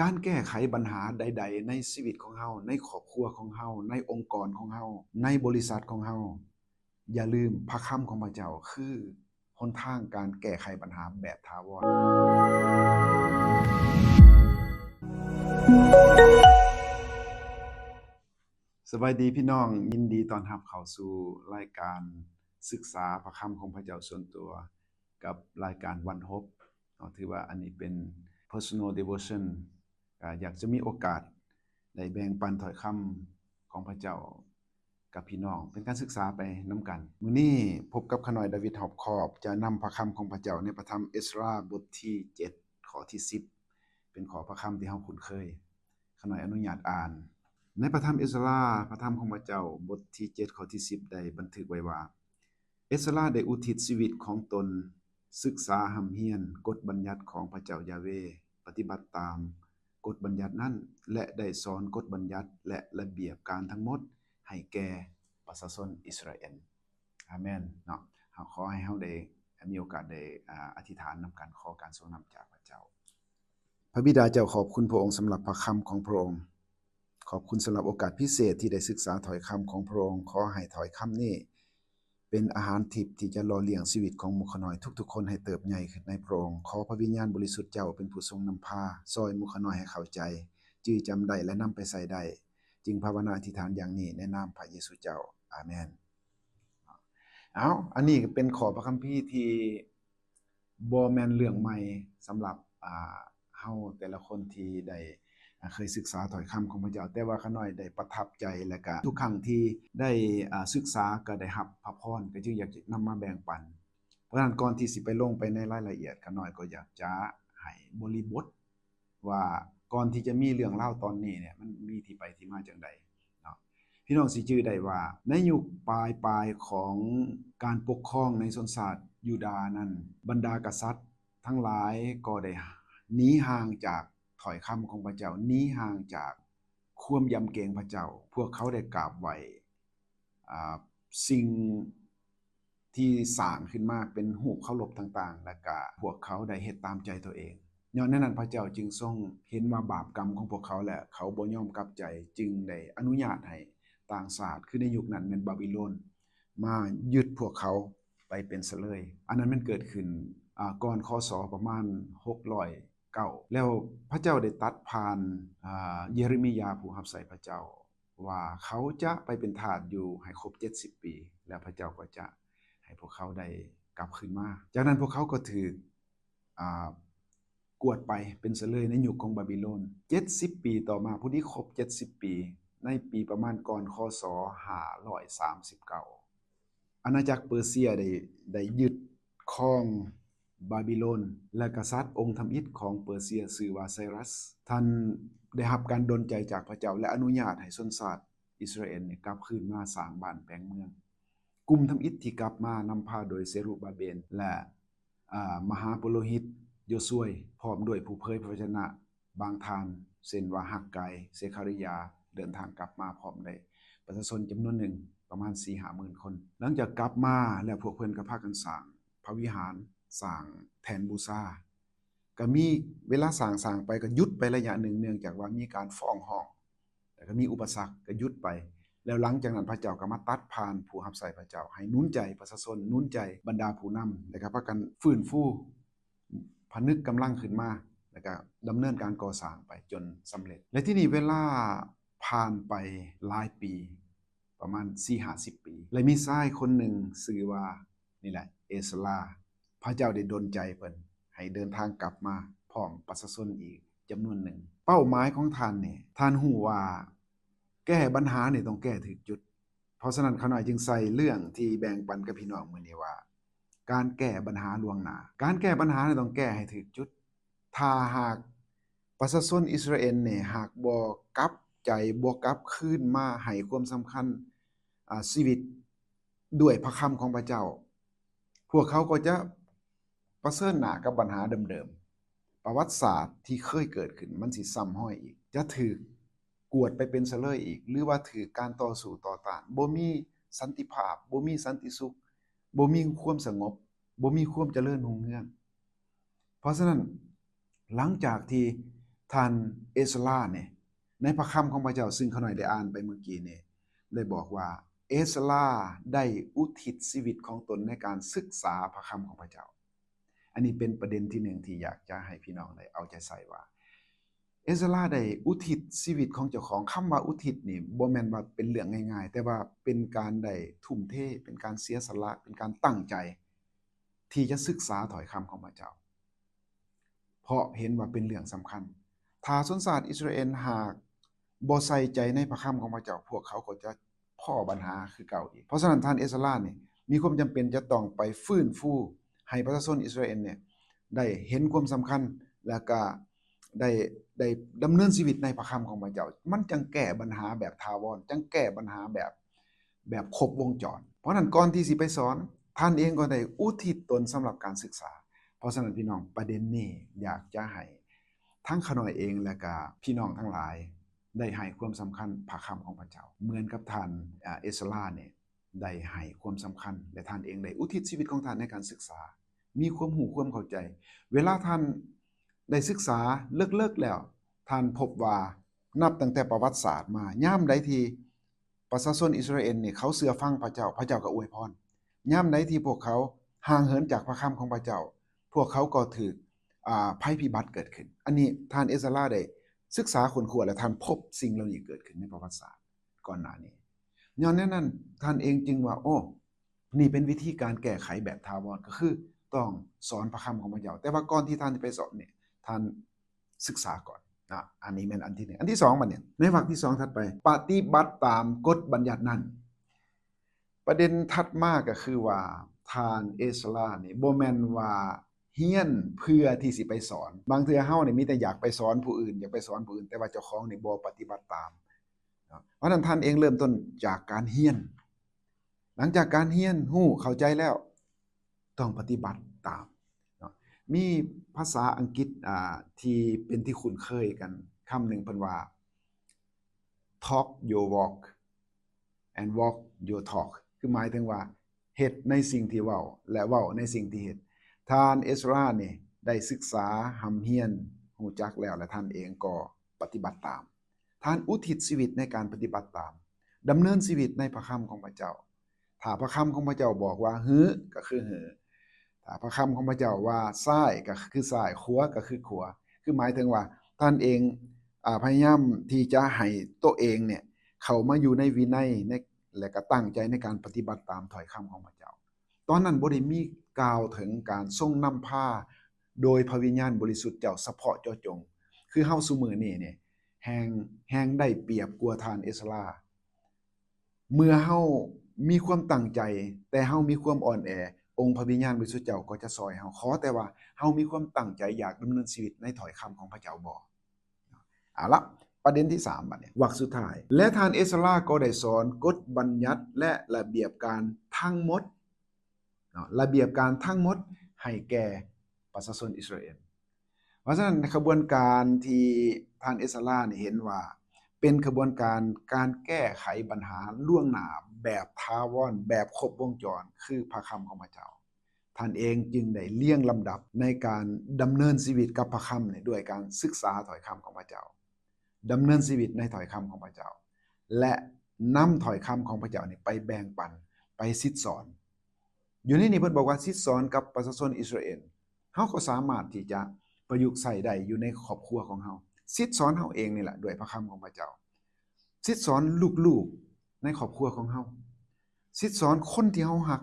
การแก้ไขปัญหาใดๆในชีวิตของเฮาในครอบครัวของเฮาในองค์กรของเฮาในบริษัทของเฮาอย่าลืมพระคำของพระเจ้าคือหนทางการแก้ไขปัญหาแบบถาวรสวัสดีพี่น้องยินดีต้อนรับเข้าสู่รายการศึกษาพระคำของพระเจ้าส่วนตัวกับรายการวันฮบถือว่าอันนี้เป็น personal devotion อยากจะมีโอกาสได้แบ่งปันถ้อยคำของพระเจ้ากับพี่น้องเป็นการศึกษาไปนำกันมื้อนี้พบกับขน้อยดาวิดหอบคอบจะนำพระคำของพระเจ้าในพระธรรมเอสราบทที่7ข้อที่10เป็นข้อพระคำที่เฮาคุ้นเคยขน้อยอนุญาตอ่านในพระธรรมเอสราพระธรรมของพระเจ้าบทที่7ข้อที่10ได้บันทึกไว้ว่าเอสราได้อุทิศชีวิตของตนศึกษาหำเฮียนกฎบัญญัติของพระเจ้ายาเวปฏิบัติตามกฎบัญญัตินั้นและได้สอนกฎบัญญัติและระเบียบการทั้งหมดให้แก่ประชาชนอิสราเอลอาเมนเนาะขอให้เฮาได้มีโอกาสได้อธิษฐานนำกันขอการทรงนำจากพระเจ้าพระบิดาเจ้าขอบคุณพระองค์สำหรับพระคำของพระองค์ขอบคุณสำหรับโอกาสพิเศษที่ได้ศึกษาถ้อยคำของพระองค์ขอให้ถ้อยคำนี้เป็นอาหารทิพย์ที่จะหล่อเลี้ยงชีวิตของหมู่ขน้อยทุกๆคนให้เติบใหญ่ขึ้นในพระองค์ขอพระวิญญาณบริสุทธิ์เจ้าเป็นผู้ทรงนำพาซอยหมู่ขน้อยให้เข้าใจจื้อจำได้และนำไปใส่ได้จึงภาวนาอธิษฐานอย่างนี้ในนามพระเยซูเจ้าอาเมนอันนี้ก็เป็นข้อพระคัมภีร์ที่บ่แม่นเรื่องใหม่สำหรับเฮาแต่ละคนที่ได้เคยศึกษาถ้อยคำของพระเจ้าแต่ว่าขาน้อยได้ประทับใจและก็ทุกครั้งที่ได้ศึกษาก็ได้รับพระพรก็จึงอยากจะนำมาแบ่งปันเพราะฉะนั้นก่อนที่สิไปลงไปในรายละเอียดขาน้อยก็อยากจะให้บริบทว่าก่อนที่จะมีเรื่องราวตอนนี้เนี่ยมันมีที่ไปที่มาจังได๋เนาะพี่น้องสิชื่อได้ว่าในยุคปลายๆของการปกครองในชนชาติยูดาห์นั้นบรรดากษัตริย์ทั้งหลายก็ได้หนีห่างจากถ้อยคำของพระเจ้าหนีห่างจากความยำเกรงพระเจ้าพวกเขาได้กราบไหว้สิ่งที่สร้างขึ้นมาเป็นรูปเคารพต่างๆและก็พวกเขาได้เฮ็ดตามใจตัวเองย้อนนั้นพระเจ้าจึงทรงเห็นว่าบาปกรรมของพวกเขาและเขาบ่ยอมกลับใจจึงได้อนุญาตให้ต่างชาติคือในยุคนั้นแม่นบาบิโลนมายึดพวกเขาไปเป็นเสลยอันนั้นมันเกิดขึ้นก่อนคศประมาณ609แล้วพระเจ้าได้ตัดผ่านเยเรมียาผู้รับใช้พระเจ้าว่าเขาจะไปเป็นทาสอยู่ให้ครบ70ปีแล้วพระเจ้าก็จะให้พวกเขาได้กลับคืนมาจากนั้นพวกเขาก็ถูกกวดไปเป็นเสลยในยุคของบาบิโลน70ปีต่อมาผู้ที่ครบ70ปีในปีประมาณก่อนคศ539อาณาจักรเปอร์เซียได้ยึดครองบาบิโลนและกษัตริย์องค์ทำอิฐของเปอร์เซียชื่อว่าไซรัสท่านได้รับการดลใจจากพระเจ้าและอนุญาตให้ชนชาติอิสราเอลกลับคืนมาสร้างบ้านแปลงเมืองกลุ่มทำอิฐที่กลับมานำพาโดยเซรุบาเบลและมหาปุโรหิตโยซวยพร้อมด้วยผู้เผยพระวจนะบางทานเช่นว่าฮักไกเซคาริยาเดินทางกลับมาพร้อมได้ประชาชนจำนวนหนึ่งประมาณ 4-50,000 คนหลังจากกลับมาแล้วพวกเพิ่นก็พากันสร้างพระวิหารสร้างแทนบูชาก็มีเวลาสร้างไปก็หยุดไประยะหนึ่งเนื่องจากว่ามีการฟ้องร้องแต่ก็มีอุปสรรคก็หยุดไปแล้วหลังจากนั้นพระเจ้าก็มาตัดผ่านผู้รับใช้พระเจ้าให้หนุนใจประชาชนหนุนใจบรรดาผู้นำแล้วก็พากันฟื้นฟูผนึกกำลังขึ้นมาแล้วก็ดำเนินการก่อสร้างไปจนสำเร็จและที่นี่เวลาผ่านไปหลายปีประมาณ 4-50 ปีและมีชายคนหนึ่งชื่อว่านี่แหละเอสราพระเจ้าได้ดลใจเพิ่นให้เดินทางกลับมาพร้อมประชาชนอีกจำนวนหนึ่งเป้าหมายของท่านนี่ท่านฮู้ว่าแก้ปัญหานี่ต้องแก้ถูกจุดเพราะฉะนั้นเขาน้อยจึงใส่เรื่องที่แบ่งปันกับพี่น้องมื้อนี้ว่าการแก้ปัญหาล่วงหน้าการแก้ปัญหานี่ต้องแก้ให้ถูกจุดถ้าหากประชาชนอิสราเอลนี่หากบ่กลับใจบ่กลับคืนมาให้ความสำคัญชีวิตด้วยพระคำของพระเจ้าพวกเขาก็จะเผชิญหน้ากับปัญหาเดิมๆประวัติศาสตร์ที่เคยเกิดขึ้นมันสิซ้ำห้อยอีกจะถูกกวดไปเป็นเสลยอีกหรือว่าถูกการต่อสู้ต่อต้านบ่มีสันติภาพบ่มีสันติสุขบ่มีความสงบบ่มีความเจริญรุ่งเรืองเพราะฉะนั้นหลังจากที่ ท่านเอสราเนี่ยในพระคัมภีร์ของพระเจ้าซึ่งเขาหน่อยได้อ่านไปเมื่อกี้นี่ได้บอกว่าเอสราได้อุทิศชีวิตของตนในการศึกษาพระคัมภีร์ของพระเจ้าอันนี้เป็นประเด็นที่หนึ่งที่อยากจะให้พี่น้องได้เอาใจใส่ว่าเอสราได้อุทิศชีวิตของเจ้าของคำว่าอุทิศนี่บ่แม่นว่าเป็นเรื่องง่ายๆแต่ว่าเป็นการได้ทุ่มเทเป็นการเสียสละเป็นการตั้งใจที่จะศึกษาถ้อยคำของพระเจ้าเพราะเห็นว่าเป็นเรื่องสำคัญถ้าชนชาติอิสราเอลหากบ่ใส่ใจในพระคัมภีร์ของพระเจ้าพวกเขาก็จะพ้อปัญหาคือเก่าอีกเพราะฉะนั้นท่านเอสรานี่มีความจำเป็นจะต้องไปฟื้นฟูให้ประชาชนอิสราเอลเนี่ยได้เห็นความสำคัญแล้วก็ได้ได้ดำเนินชีวิตในพระคัมภีร์ของพระเจ้ามันจังแก้ปัญหาแบบถาวรจังแก้ปัญหาแบบครบวงจรเพราะนั้นก่อนที่สิไปสอนท่านเองก็ได้อุทิศตนสำหรับการศึกษาเพราะฉะนั้นพี่น้องประเด็นนี้อยากจะให้ทั้งขน้อยเองและก็พี่น้องทั้งหลายได้ให้ความสำคัญพระคำของพระเจ้าเหมือนกับท่านเอสราเนี่ยได้ให้ความสำคัญและท่านเองได้อุทิศชีวิตของท่านในการศึกษามีความหูความเข้าใจเวลาท่านได้ศึกษาเลิกแล้วท่านพบว่านับตั้งแต่ประวัติศาสตร์มาย่ามใดที่ประชาชนอิสราเอลเนี่ยเขาเชื่อฟังพระเจ้าพระเจ้าก็อวยพรย่ามใดที่พวกเขาห่างเหินจากพระคำของพระเจ้าพวกเขาก็ถูกภัยพิบัติเกิดขึ้นอันนี้ท่านเอสราได้ศึกษาค้นคว้าและท่านพบสิ่งเหล่านี้เกิดขึ้นในประวัติศาสตร์ก่อนหน้านี้ย้อนนั้นท่านเองจึงว่าโอ้นี่เป็นวิธีการแก้ไขแบบถาวรก็คือต้องสอนพระคำของพระเจ้าแต่ว่าก่อนที่ท่านจะไปสอนเนี่ยท่านศึกษาก่อนนะอันนี้เป็นอันที่หนึ่งอันที่สองมันเนี่ยในวรรคที่สองถัดไปปฏิบัติตามกฎบัญญัตินั้นประเด็นถัดมาก็คือว่าท่านเอสรานี่บ่แม่นว่าเฮียนเพื่อที่สิไปสอนบางเทื่อเฮานี่มีแต่อยากไปสอนผู้อื่นอยากไปสอนผู้อื่นแต่ว่าเจ้าของนี่บ่ปฏิบัติตามเพราะนั้นท่านเองเริ่มต้นจากการเฮียนหลังจากการเฮียนฮู้เข้าใจแล้วต้องปฏิบัติตามมีภาษาอังกฤษที่เป็นที่คุ้นเคยกันคำหนึ่งเพิ่นว่า talk your walk and walk your talk คือหมายถึงว่าเฮ็ดในสิ่งที่เว้าและเว้าในสิ่งที่เฮ็ดท่านเอสราเนี่ยได้ศึกษาหำเฮียนรู้จักแล้วและท่านเองก็ปฏิบัติตามท่านอุทิศชีวิตในการปฏิบัติตามดำเนินชีวิตในพระคำของพระเจ้าถ้าพระคำของพระเจ้าบอกว่าหือก็คือหือถ้าพระคำของพระเจ้าว่าซ้ายก็คือซ้ายขวาก็คือขวาคือหมายถึงว่าท่านเองพยายามที่จะให้ตัวเองเนี่ยเข้ามาอยู่ในวินัยในและก็ตั้งใจในการปฏิบัติตามถ้อยคำของพระเจ้าตอนนั้นบ่ได้มีกล่าวถึงการทรงนำพาโดยพระวิญญาณบริสุทธิ์เจ้าเฉพาะเจาะจงคือเฮาซุมื้อนี้เนี่ยแฮงได้เปรียบกว่าท่านเอสราเมื่อเฮามีความตั้งใจแต่เฮามีความอ่อนแอองค์พระวิญญาณบริสุทธิ์เจ้าก็จะซอยเฮาขอแต่ว่าเฮามีความตั้งใจอยากดำเนินชีวิตในถ้อยคำของพระเจ้าบ่เอาละประเด็นที่3บัดนี้วรรคสุดท้ายและท่านเอสราก็ได้สอนกฎบัญญัติและระเบียบการทั้งหมดระเบียบการทั้งหมดให้แก่ประชาชนอิสราเอลเพราะฉะนั้นขบวนการที่ท่านเอสราเห็นว่าเป็นขบวนการแก้ไขปัญหาล่วงหน้าแบบถาวรแบบครบวงจรคือพระคำของพระเจ้าท่านเองจึงได้เลี่ยงลำดับในการดำเนินชีวิตกับพระคำด้วยการศึกษาถ้อยคำของพระเจ้าดำเนินชีวิตในถ้อยคำของพระเจ้าและนำถ้อยคำของพระเจ้าไปแบ่งปันไปซิดสอนอยู่ในนี้เพิ่นบอกว่าซิดสอนกับประชาชนอิสราเอลเฮาก็สามารถที่จะประยุกต์ใส่ได้อยู่ในครอบครัวของเฮาซิดสอนเฮาเองนี่แหละด้วยพระคำของพระเจ้าซิดสอนลูกๆในครอบครัวของเฮาซิดสอนคนที่เฮารัก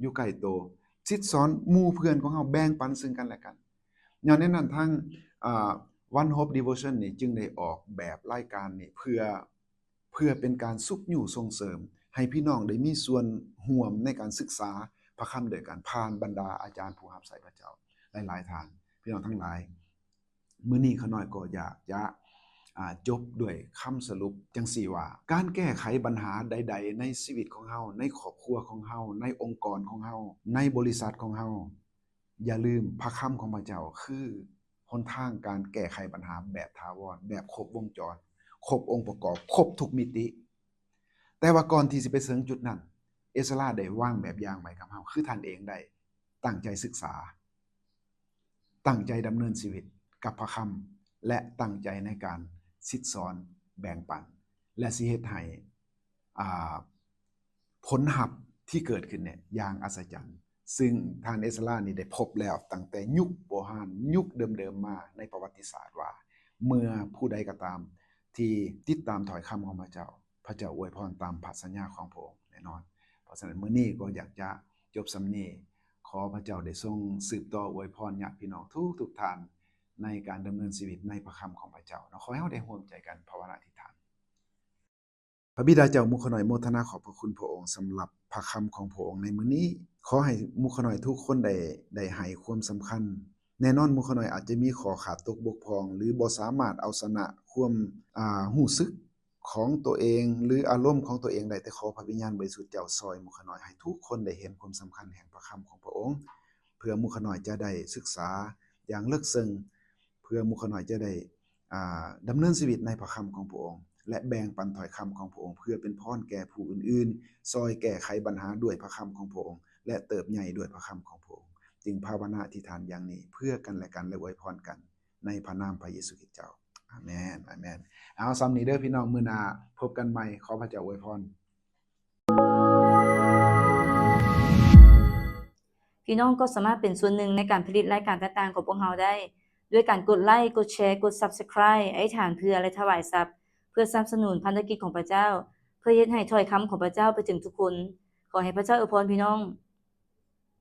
อยู่ใกล้ตัวซิดสอนหมู่เพื่อนของเฮาแบ่งปันซึ่งกันและกันย้อนนั้นทางOne Hope Devotion นี่จึงได้ออกแบบรายการนี่เพื่อเป็นการสุขอยู่ส่งเสริมให้พี่น้องได้มีส่วนร่วมในการศึกษาพระคำโดยการผ่านบรรดาอาจารย์ผู้รับใช้พระเจ้าหลายๆท่านพี่น้องทั้งหลายมื้อนี้ขน้อยก็อยากจะจบด้วยคำสรุปจังซี่ว่าการแก้ไขปัญหาใดๆในชีวิตของเฮาในครอบครัวของเฮาในองค์กรของเฮาในบริษัทของเฮาอย่าลืมพระคำของพระเจ้าคือหนทางการแก้ไขปัญหาแบบถาวรแบบครบวงจรครบองค์ประกอบครบทุกมิติแต่ว่าก่อนที่สิไปถึงจุดนั้นเอสราได้วางแบบอย่างไว้กับเฮาคือท่านเองได้ตั้งใจศึกษาตั้งใจดำเนินชีวิตกับพระค และตั้งใจในการซิดสอนแบ่งปันและสิเฮ็ดให้ผลลัพธ์ที่เกิดขึ้นเนี่ยอย่างอัศจรรย์ซึ่งท่านเอสรานี่ได้พบแล้วตั้งแต่ยุคโบราณยุคเดิมๆมาในประวัติศาสตร์ว่าเมื่อผู้ใดก็ตามที่ติดตามถ้อยคำของพระเจ้าอวยพรตามพระสัญญาของพระองค์แน่นอนเพราะฉะนั้นมื้อนี้ก็อยากจะจบสำนี้ขอพระเจ้าได้ทรงสืบต่ออวยพรญาติพี่น้องทุกท่านในการดำเนินชีวิตในพระคำของพระเจ้าขอให้เราได้ร่วมใจกันภาวนาอธิษฐานพระบิดาเจ้ามุขน้อยโมทนาขอบพระคุณพระองค์สำหรับพระคำของพระองค์ในมื้อนี้ขอให้มุขน้อยทุกคนได้ให้ความสำคัญแน่นอนมุขน้อยอาจจะมีข้อขาดตกบกพร่องหรือบ่สามารถเอาชนะความรู้สึกของตัวเองหรืออารมณ์ของตัวเองได้แต่ขอพระวิญญาณบริสุทธิ์เจ้าซอยมุขน้อยให้ทุกคนได้เห็นความสำคัญแห่งพระคำของพระองค์เพื่อมุขน้อยจะได้ศึกษาอย่างลึกซึ้งเพื่อมุขน้อยจะได้ดำเนินชีวิตในพระคำของพระองค์และแบ่งปันถ้อยคำของพระองค์เพื่อเป็นพรแก่ผู้อื่นๆซอยแก้ไขปัญหาด้วยพระคำของพระองค์และเติบใหญ่ด้วยพระคำของพระองค์จึงภาวนาอธิษฐานอย่างนี้เพื่อกันและกันและอวยพรกันในพระนามพระเยซูคริสต์เจ้าอาเมนอาเมนเอาซ้ำนี้เด้อพี่น้องมื้อหน้าพบกันใหม่ขอพระเจ้าอวยพรพี่น้องก็สามารถเป็นส่วนหนึ่งในการผลิตรายการต่างๆของพวกเราได้ด้วยการกดไลค์กดแชร์กด Subscribe อธิษฐานเพื่อและถวายทรัพย์เพื่อสนับสนุนพันธกิจของพระเจ้าเพื่อเฮ็ดให้ถ้อยคำของพระเจ้าไปถึงทุกคนขอให้พระเจ้าอวยพรพี่น้อง